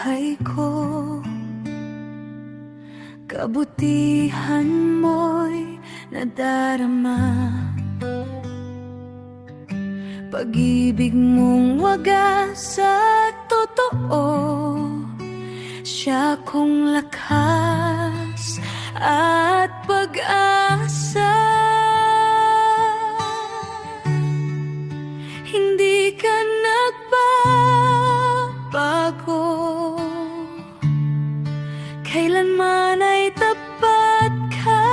buhay ko. Kabutihan mo'y nadarama, pag-ibig mong wagas at totoo, siya kong lakas at pag-asa. Hindi ka nagbabago, kailanman ay tapat ka.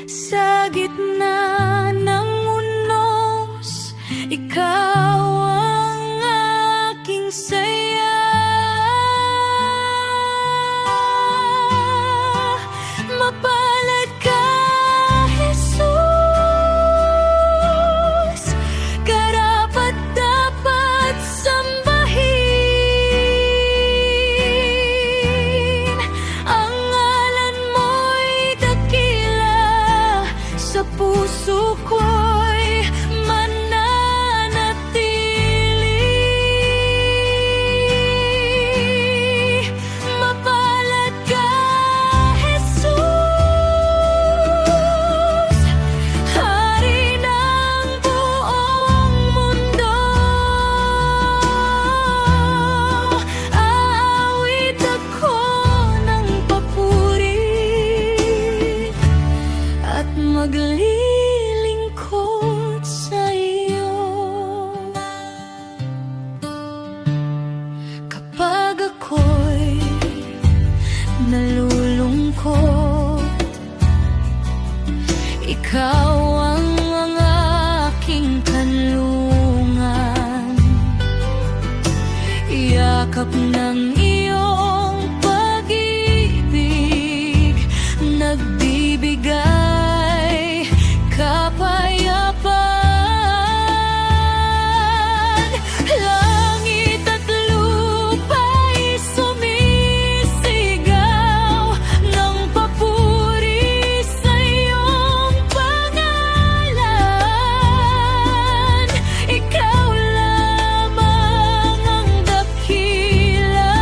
Sa gitna ng unos, ikaw ang aking saya. Mapalad ka, Jesus, karapat-dapat sambahin. Ang ngalan mo'y dakila, sa puso ko'y mananatili. Mapalad ka, Jesus, hari ng buong mundo. Aawit ako ng papuri at maglilingkod sa iyo. Kapag ako'y nalulungkot, ikaw ang aking kanlungan. Yakap ng iyong pag-ibig, nagbibigay kapayapaan. Langit at lupa'y sumisigaw ng papuri sa iyong pangalan. Ikaw lamang ang dakila,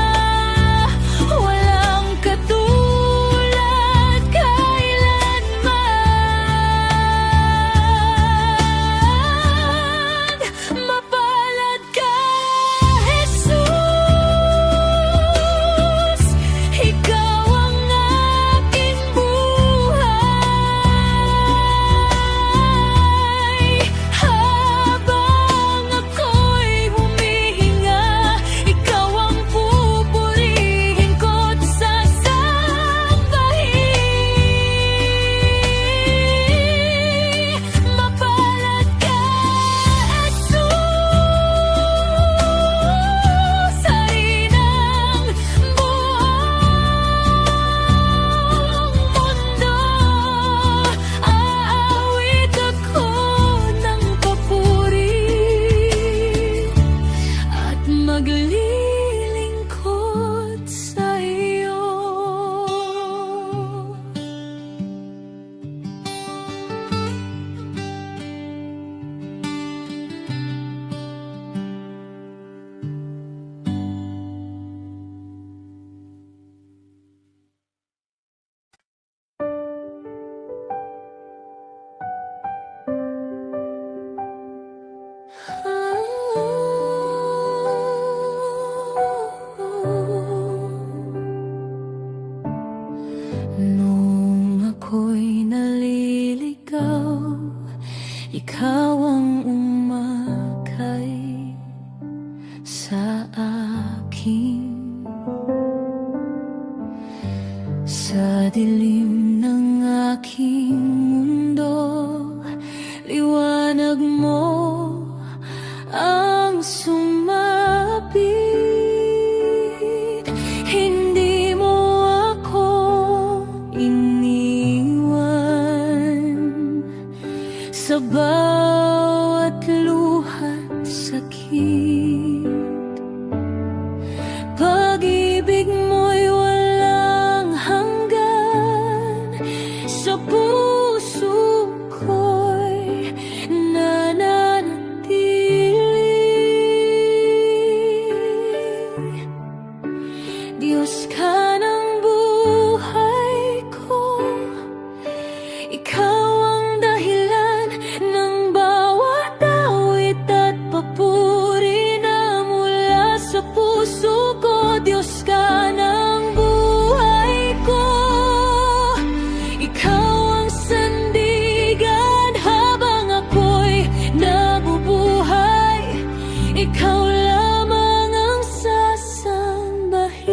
ikaw lamang ang sasambahin.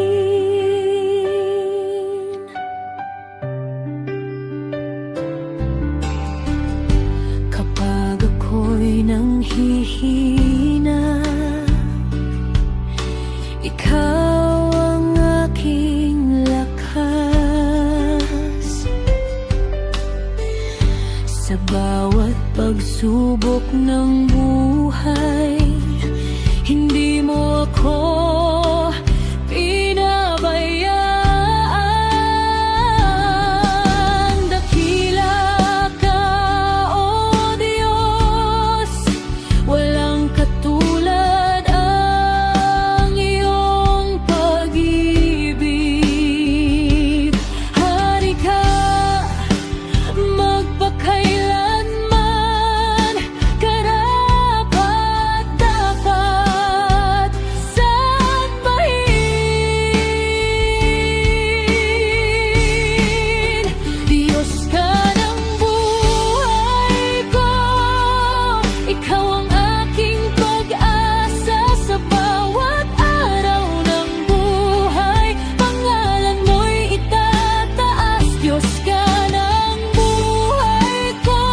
Kapag ako'y nanghihina, ikaw ang aking lakas. Sa bawat pagsubok ng buhay, hindi mo ako pinabayaan. Dakila ka, O Diyos, walang katulad ang iyong pag-ibig. Hari ka, magpakailanman, karapat-dapat sambahin. Diyos ka ng buhay ko, ikaw ang aking pag-asa. Sa bawat araw ng buhay, pangalan mo'y itataas. Diyos ka ng buhay ko,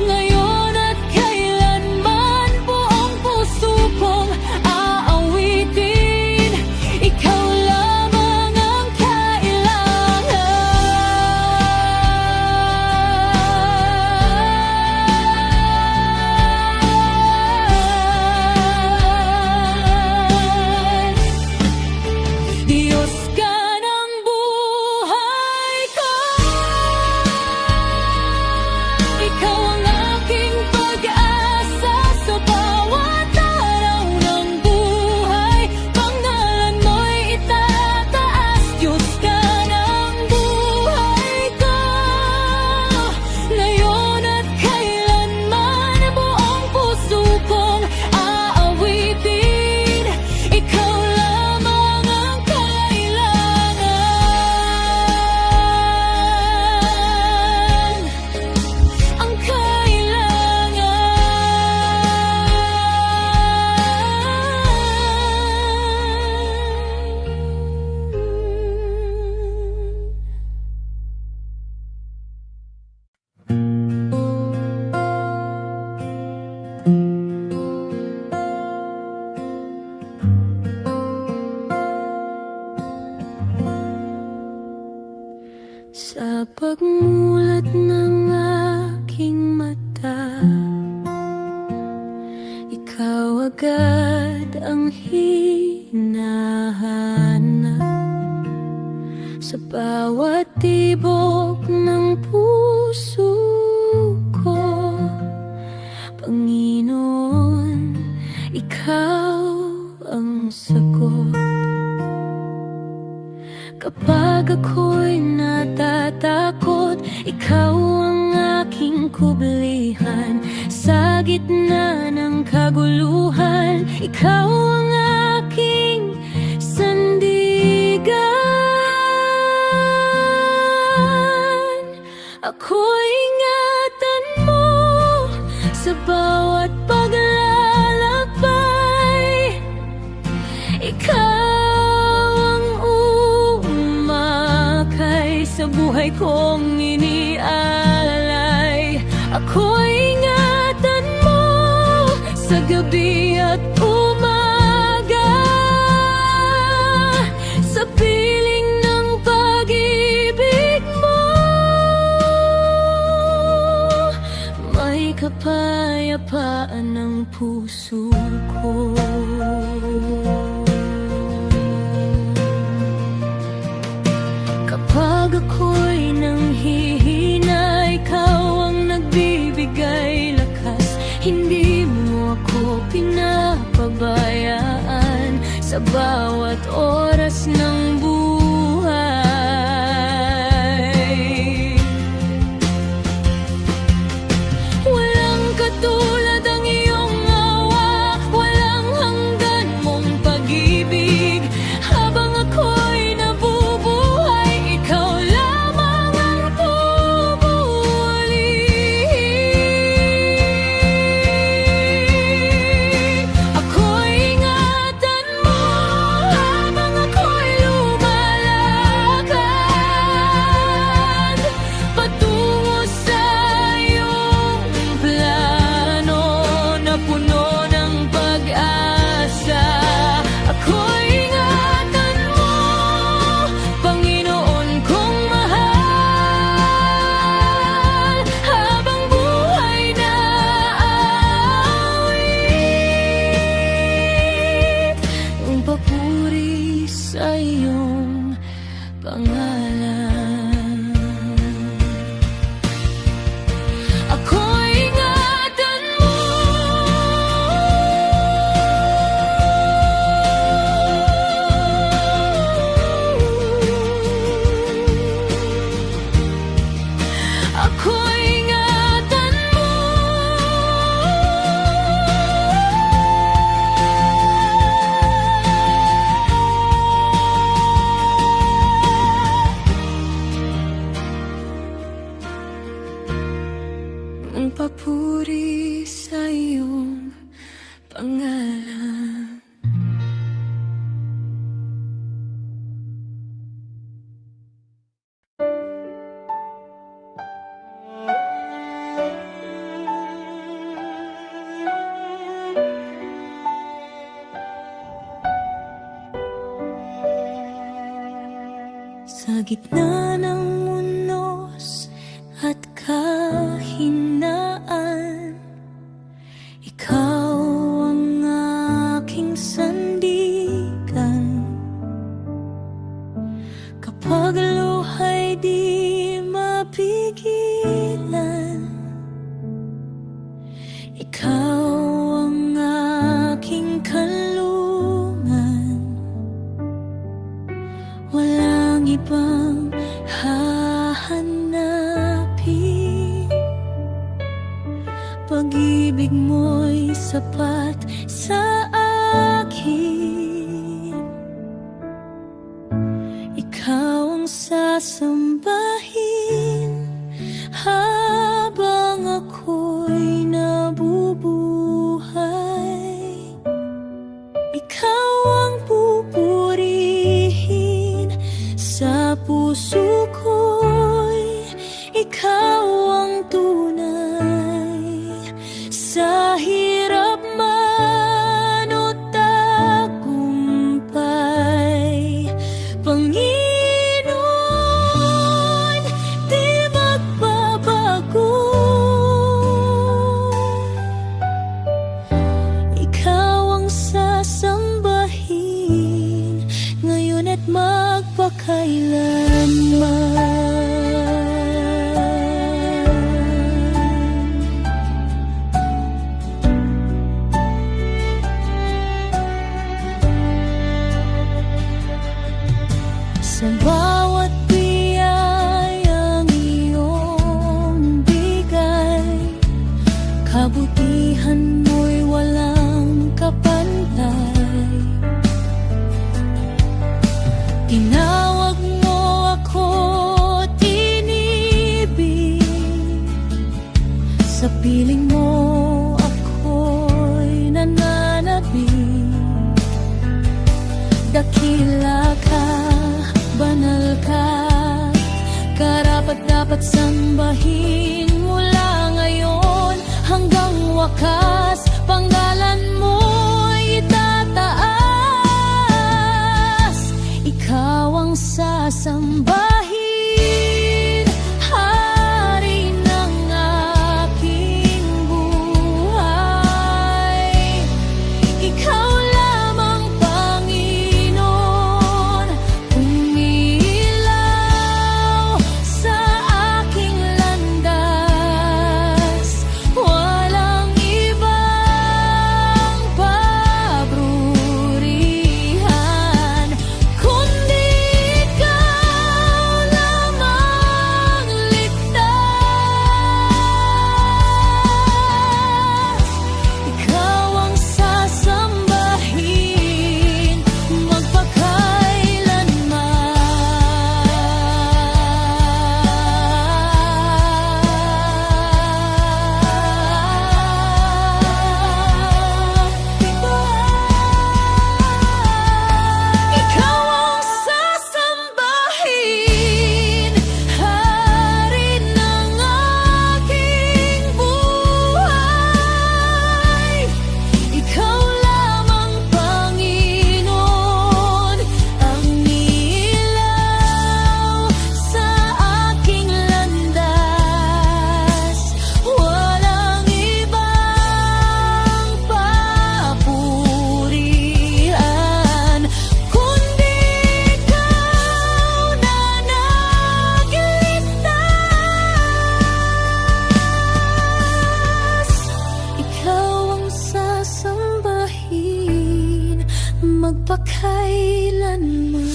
ngayon at kailanman, buong puso kong aawitin. Ikaw lamang ang kailangan. Diyos ka ng buhay ko, ikaw ang aking pag-asa. Sa bawat araw ng buhay, pangalan mo'y itataas. Diyos ka ng buhay ko, ngayon at kailanman, buong puso kong aawitin. Ikaw lamang ang kailangan, ang sa pagmulat ng aking mata, ikaw agad ang hinahanap. Sa bawat tibok ng puso ko, Panginoon, ikaw ang sagot. Kapag ako'y natatakot, ikaw ang aking kublihan. Sa gitna ng kaguluhan, ikaw ang aking sandigan. Ako'y ingatan mo sa bawat paglalakbay. Ikaw sa buhay kong inialay. Ako'y ingatan mo sa gabi at umaga. Sa piling ng pag-ibig mo, may kapayapaan ng puso ko. Kapag ako'y nanghihina, ikaw ang nagbibigay lakas. Hindi mo ako pinapabayaan sa bawat oras ng buhay. Walang katulad ang iyong awa, walang hanggan mong pag-ibig. Habang ako'y nabubuhay, ikaw lamang ang pupuli. pangalan. Sa gitna ng unos at kahinaan, ikaw ang aking sandigan. Kapag luha'y di mapigilan, ikaw ang aking kanlungan. Walang ibang hahanapin, pag-ibig mo'y sapat sa akin. Ikaw ang sasambahin habang ako'y nabubuhay. Ikaw ang pupurihin sa puso ko'y, ikaw ang tunay. Sa hirap man o tagumpay, Panginoon, di magbabago. Ikaw ang sasambahin ngayon at magpakailanman. Sa bawat biyayang iyong bigay, kabutihan mo'y walang kapantay. Tinawag mo ako, tinibig, sa piling mo ako'y nananabig. Dakila ka, banal ka, karapat-dapat sambahin mula ngayon hanggang wakas. Panggalan mo'y itataas, ikaw ang sasambahin, hari ng aking buhay. Ikaw lamang, Panginoon, umiilaw sa aking landas. Walang ibang pabrurihan, kundi ikaw lamang ligtas. Ikaw ang sasambahin magpakailanman. Ikaw ang sasambahin, hari ng aking buhay. Ikaw lamang, Panginoon, ang ilaw sa aking landas. Walang ibang papurihan, kundi ikaw na nagligtas. Ikaw ang sasambahin magpakailanman.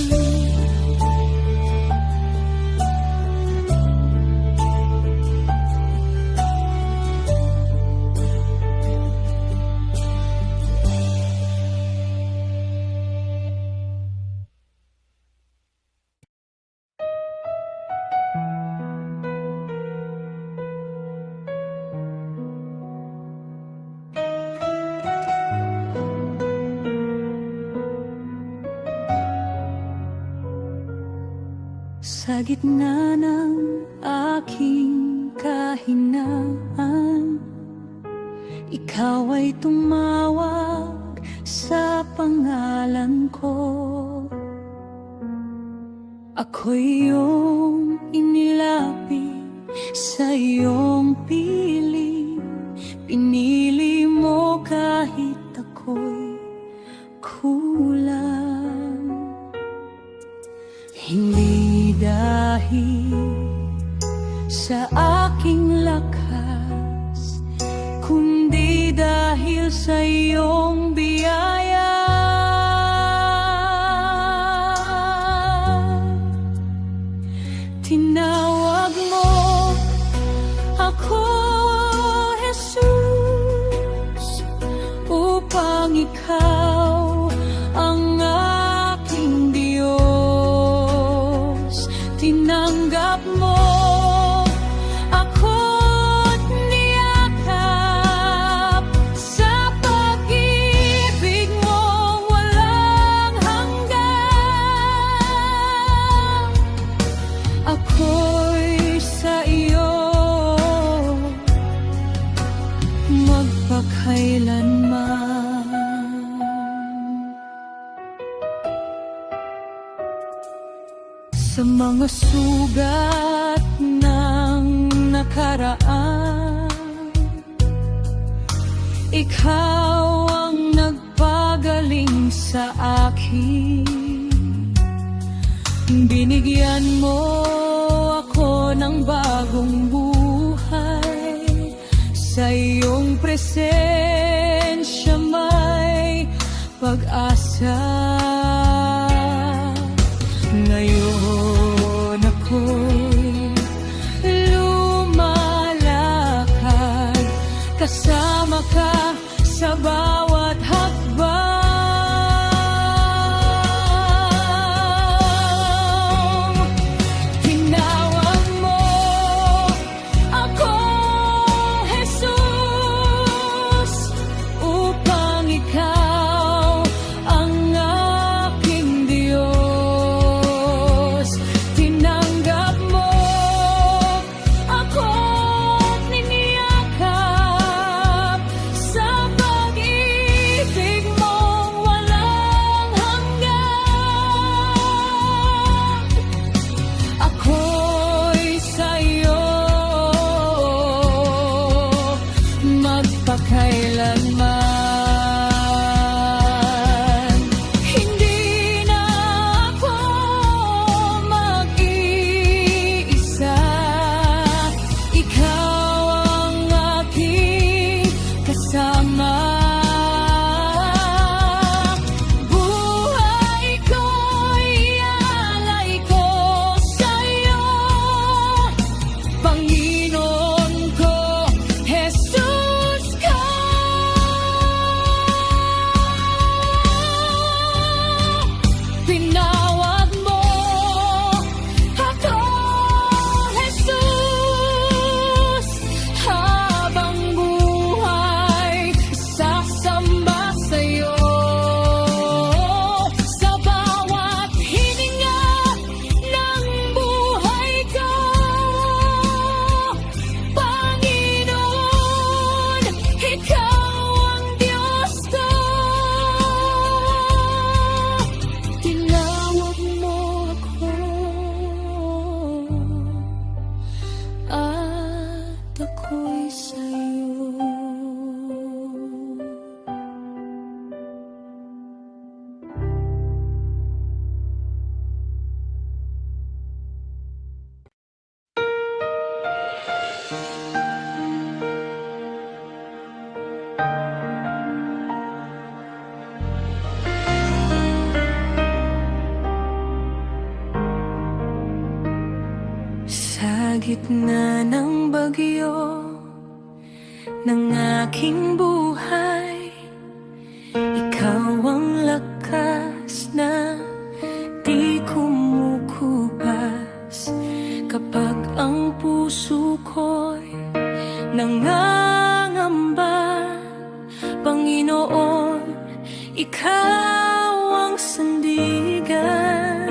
Sa gitna ng aking kahinaan, ikaw ay tumawag sa pangalan ko. Ako'y iyong inilapit sa iyong piling. Pinili mo kahit ako'y kulang. Hindi dahil sa aking lakas, kundi dahil sa iyong biyaya. Tinawag mo ako, Jesus, upang ikaw ang aking Diyos. Tinanggap mo ako't niyakap sa pag-ibig mong walang hanggan. Ako'y sa iyo magpakailanman. Sa mga sugat ng nakaraan, ikaw ang nagpagaling sa akin. Binigyan mo ako ng bagong buhay. Sa iyong presensya may pag-asa. Ngayon ako'y lumalakad kasama ka sa bawat hakbang. Tinawag mo ako, Jesus, upang ikaw ang aking Diyos. Tinanggap mo ako't niniyakap sa pag-ibig mong walang hanggan. Ako'y sa iyo magpakailanman. Hindi na ako mag-iisa. Ikaw ang aking kasama. Buhay ko'y ialay ko sa iyo, Panginoon ko, Jesus ka. Pinawag mo ako, Jesus, habang buhay sasamba sa'yo. Sa bawat hininga ng buhay ko, Panginoon, ikaw ang Diyos ko. Tinawag mo ako at ako'y sa'yo. Sa gitna ng bagyo ng aking buhay, ikaw ang lakas na di kumukupas. Kapag ang puso ko'y nangangamba, Panginoon, ikaw ang sandigan.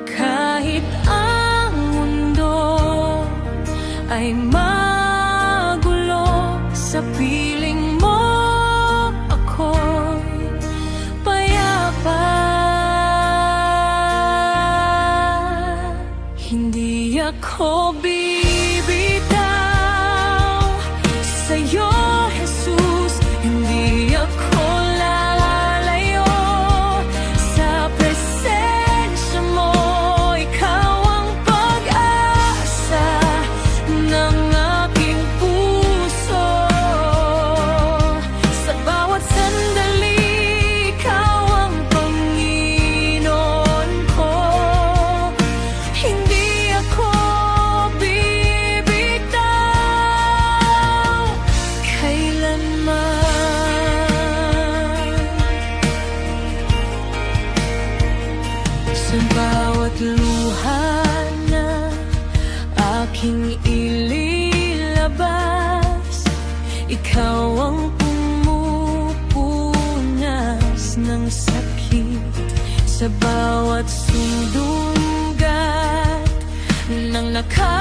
Kahit ako bibitaw sa'yo, Jesus. Hindi ako lalayo sa presensya mo. Ikaw ang pag-asa ng aking puso. Sa bawat sandali, ikaw ang Panginoon ko. Hindi ako bibitaw kailanman. Sa bawat luha na aking ililabas, ikaw ang pumupunas ng sakit. Sa bawat sundunggat ng nakaraan,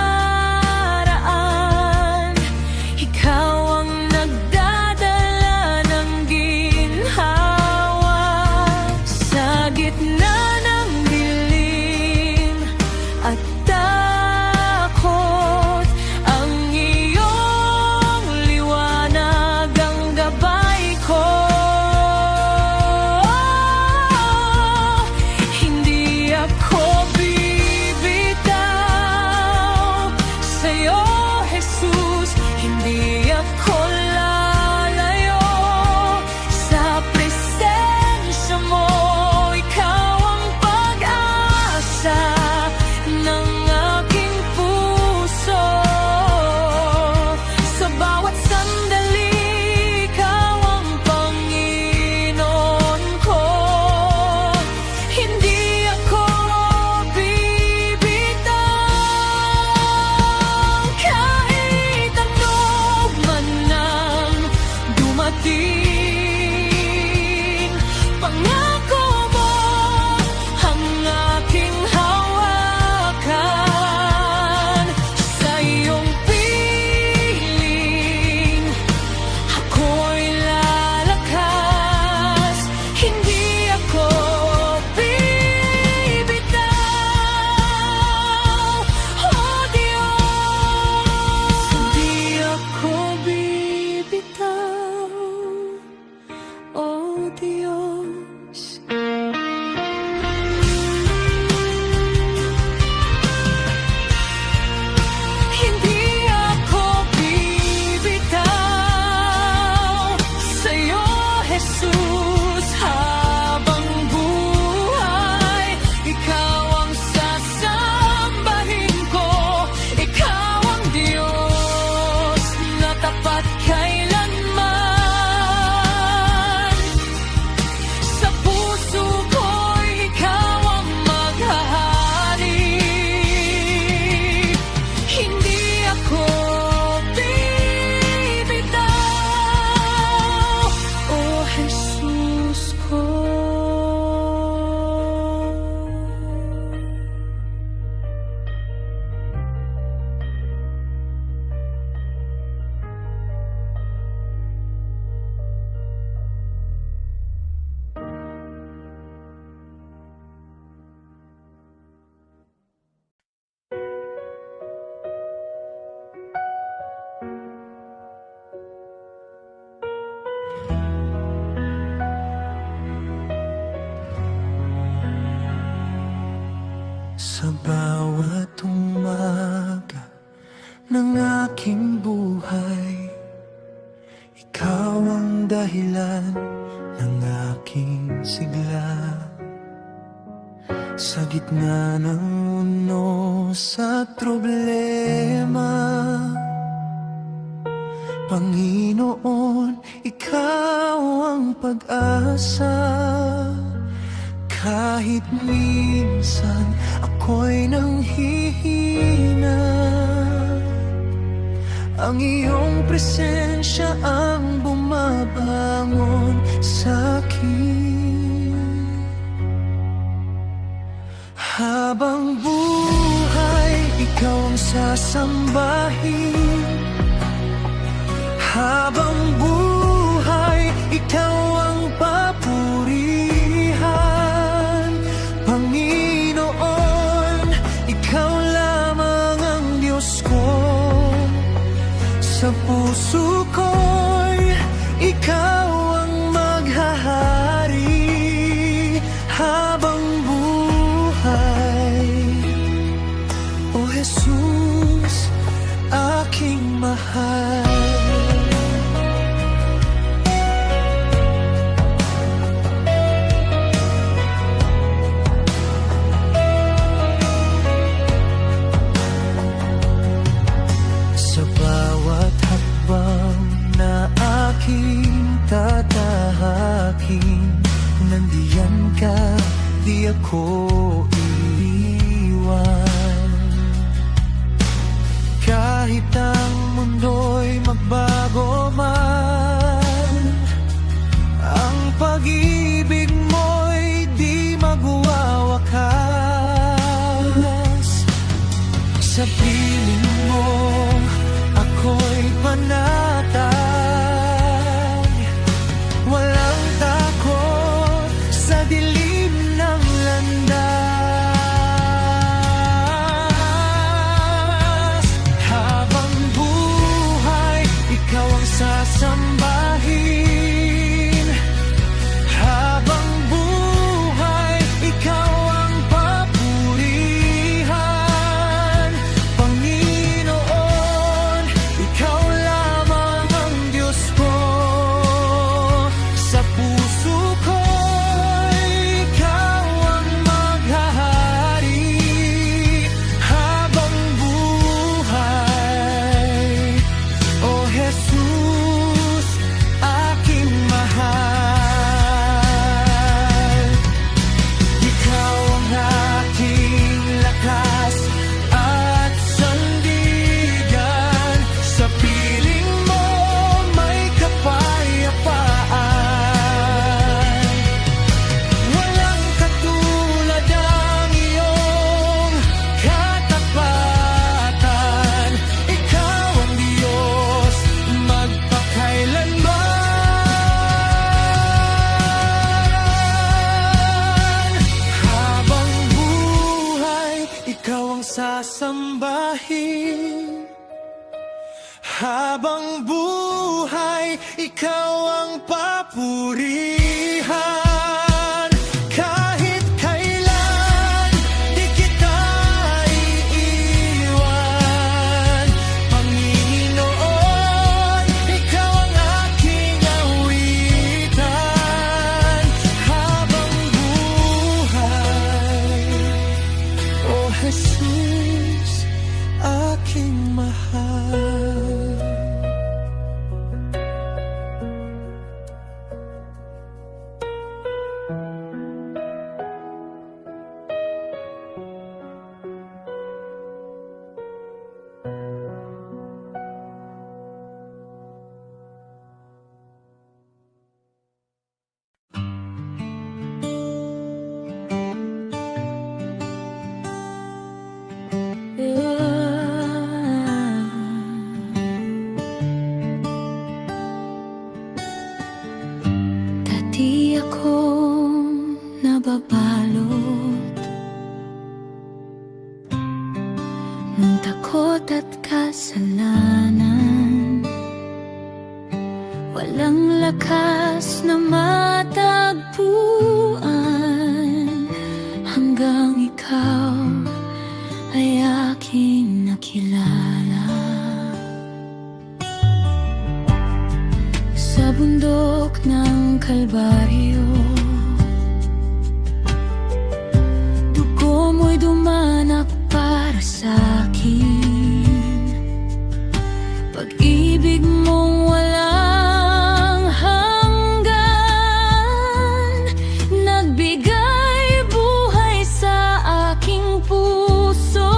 ikaw ang nagdadala ng ginhawa. Sa gitna ng dilim at takot, ang iyong liwanag ang gabay ko. Hindi ako bibitaw sa'yo, Jesus. Hindi ako lalayo sa presensya mo. Ikaw ang pag-asa ng aking puso. Sa bawat sandali, ikaw ang Panginoon ko. Hindi ako bibitaw kahit ano man ang dumating. Pangako mo ang aking hawakan. Sa iyong piling ako'y lalakas. Hindi ako bibitaw, oh Diyos. Hindi ako bibitaw, oh Diyos. Hindi ako bibitaw sa'yo, Jesus. Habang buhay, ikaw ang sasambahin ko. Ikaw ang Diyos na tapat kailanman. Sa puso ko'y ikaw ang maghahari. Hindi ako bibitaw, oh Jesus ko. Sa bawat umaga ng aking buhay, ikaw ang dahilan ng aking sigla. Sa gitna ng unos at problema, Panginoon, ikaw ang pag-asa. Kahit minsan ako'y nanghihina, ang iyong presensya ang bumabangon sa'kin. Habang buhay, ikaw ang sasambahin. Habang buhay, ikaw ang papurihan. Panginoon, ikaw lamang ka, di ako iiwan. Kahit ang mundo'y magbago man, ang pag-ibig mo'y di magwawakas. Sa piling mo, ako'y panatag. Walang takot sa dilim ng landas. Habang buhay, ikaw ang sasambahin. Habang buhay, ikaw ang papurihan. Panginoon, ikaw lamang ang Diyos ko. Sa puso ko'y ikaw ang maghahari. Habang buhay, O Jesus, aking mahal. Ikaw ang aking lakas at sandigan. Sa piling mo may kapayapaan. Walang katulad ang iyong katapatan. Ikaw ang Diyos magpakailanman. Habang buhay, ikaw ang sasambahin. Habang buhay, ikaw ang papurihan. Kahit kailan, di kita iiwan. Panginoon, ikaw ang aking awitan. Habang buhay, O Jesus, aking mahal. Dati akong nababalot ng takot at kasalanan. Walang lakas na matagpuan hanggang ikaw ay aking nakilala. Sa bundok ng Kalbaryo, dugo mo'y dumanak para sa'kin. Pag-ibig mong walang hanggan, nagbigay buhay sa aking puso.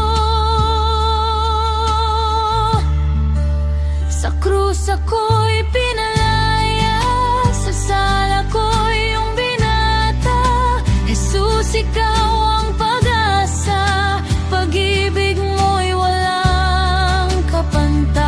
Sa krus ako'y pinalaya, sa sala ko'y iyong binata. Jesus, ikaw ang pag-asa, pag-ibig mo'y walang kapantay.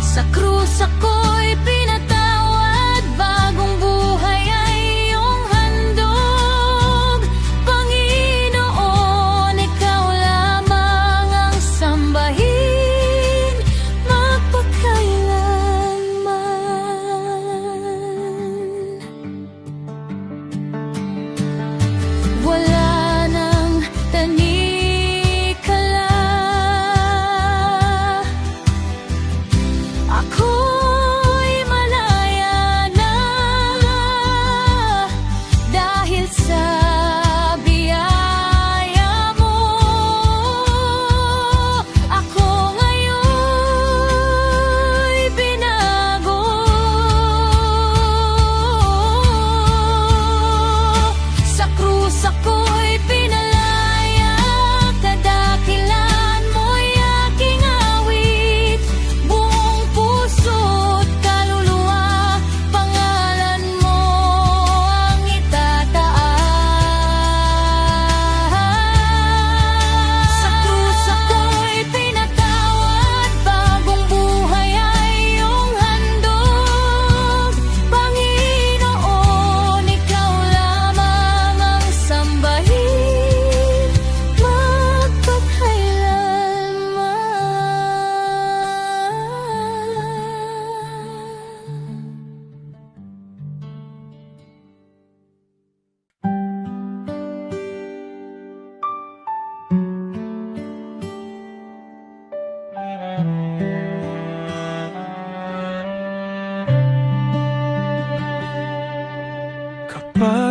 Sa krus ako'y pinatawad, bagong buhay ay iyong handog. Panginoon, ikaw lamang ang sambahin, magpakailanman. Wala nang tanikala, ako'y malaya na dahil sa biyaya mo. Ako ngayon'y binago.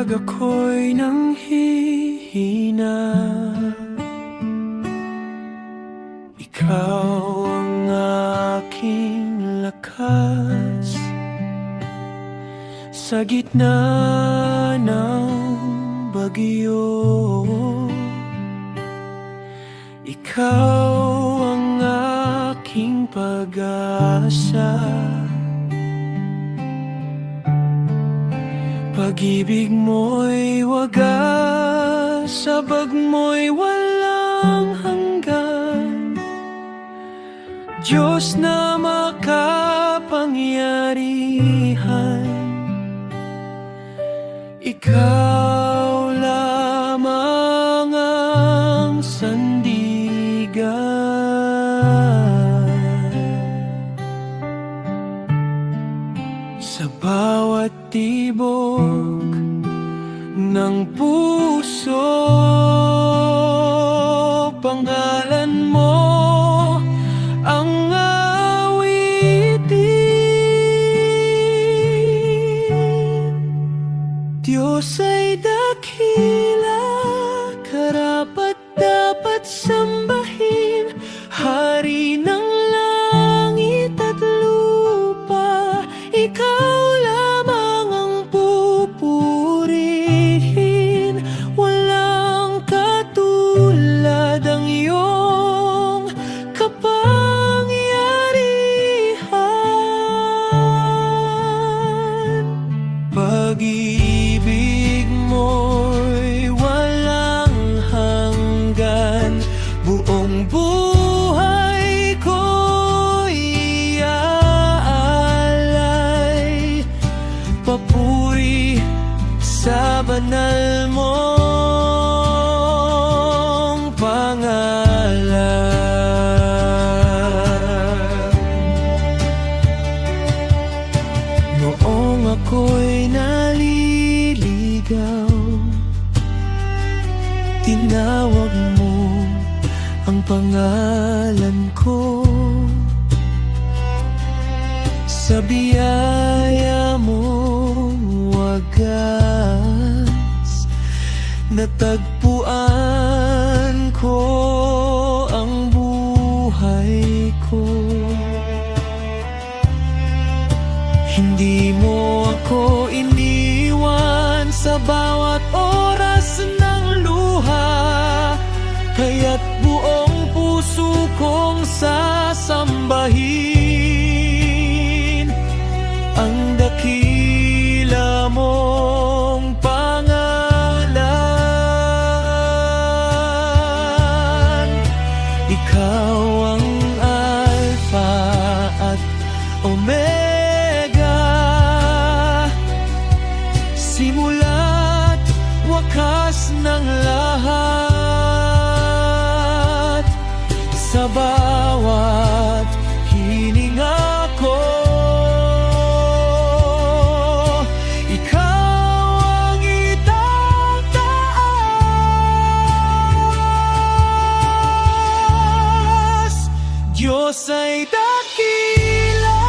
pag ako'y nanghihina, ikaw ang aking lakas. Sa gitna ng bagyo, ikaw ang aking pag-asa. Pag-ibig mo'y wagas, sabag mo'y walang hanggan. Diyos na makapangyarihan, ikaw lamang ang sandigan. Sa bawat tibok ng puso, pangalan mo ang awitin. Diyos ay dakila, karapat dapat sambahin, Hari ng langit at lupa, ikaw lamang ang pupurihin. Walang katulad ang iyong kapangyarihan. Pag-ibig mo'y walang hanggan, buong buhay ko'y iaalay, papuri sa banal mong pangalan. Noong ako'y naliligaw, tinawag mo ang pangalan ko. Sa biyaya mong wagas, natagpuan ko ang buhay ko. Hindi mo ako iniwan sa bawat oras ng luha, kaya't buong puso kong sasambahin ang dakila mong pangalan. Ikaw ang Alpha at Omega, simula't wakas ng lahat. Sa bawat hininga ko, ikaw ang itataas. Diyos ay dakila,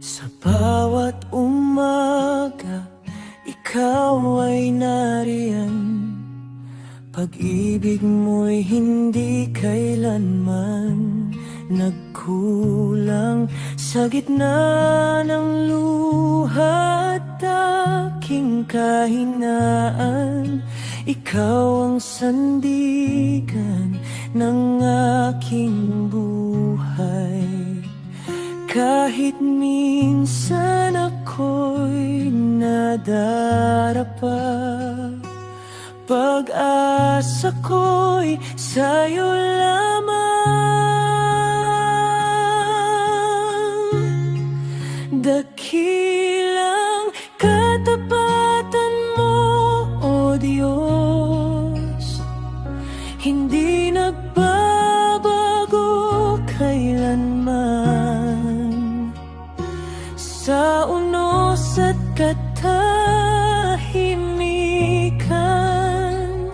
Sa bawat umaga, ikaw ay nariyan. Pag-ibig mo'y hindi kailanman nagkulang. Sa gitna ng luha at aking kahinaan, ikaw ang sandigan ng aking buhay. Kahit minsan ako'y nadarapa, pag-asa ko'y sa'yo lamang. Dakilang katapatan mo, O Diyos, hindi nagbabago kailanman. Sa unos at katahimikan,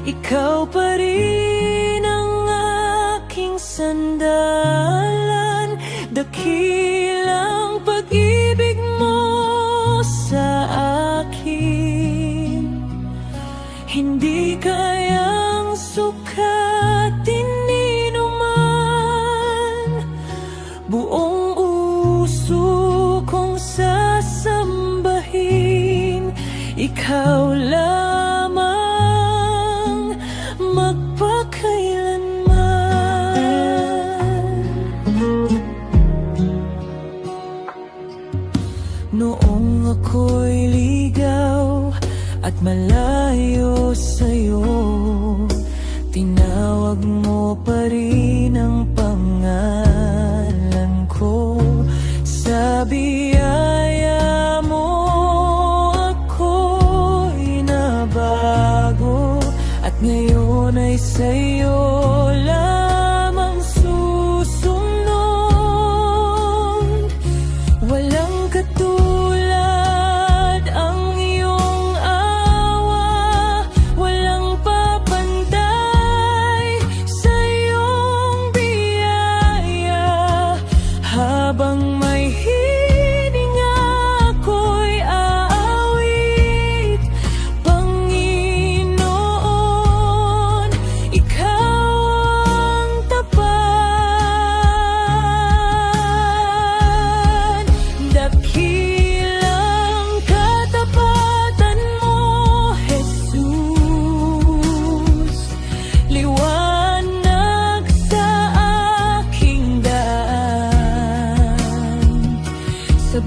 ikaw pa rin ang aking sandalan. Dakilang pag-ibig mo sa akin, hindi kayang sukatin ni numan. Buong puso kong sasambahin, ikaw lamang magpakailanman. Noong ako'y ligaw at malayo sa'yo, tinawag mo pa rin ang pangalan ko. Sa biyaya mo ako'y nabago, at ngayon ay sa'yo lamang susunod. Walang katulad ang iyong awa, walang papantay sa iyong biyaya. Habang may hininga ako'y aawit, Panginoon, ikaw ang tapat. Dakilang katapatan mo, Jesus, liwanag sa aking daan. Sa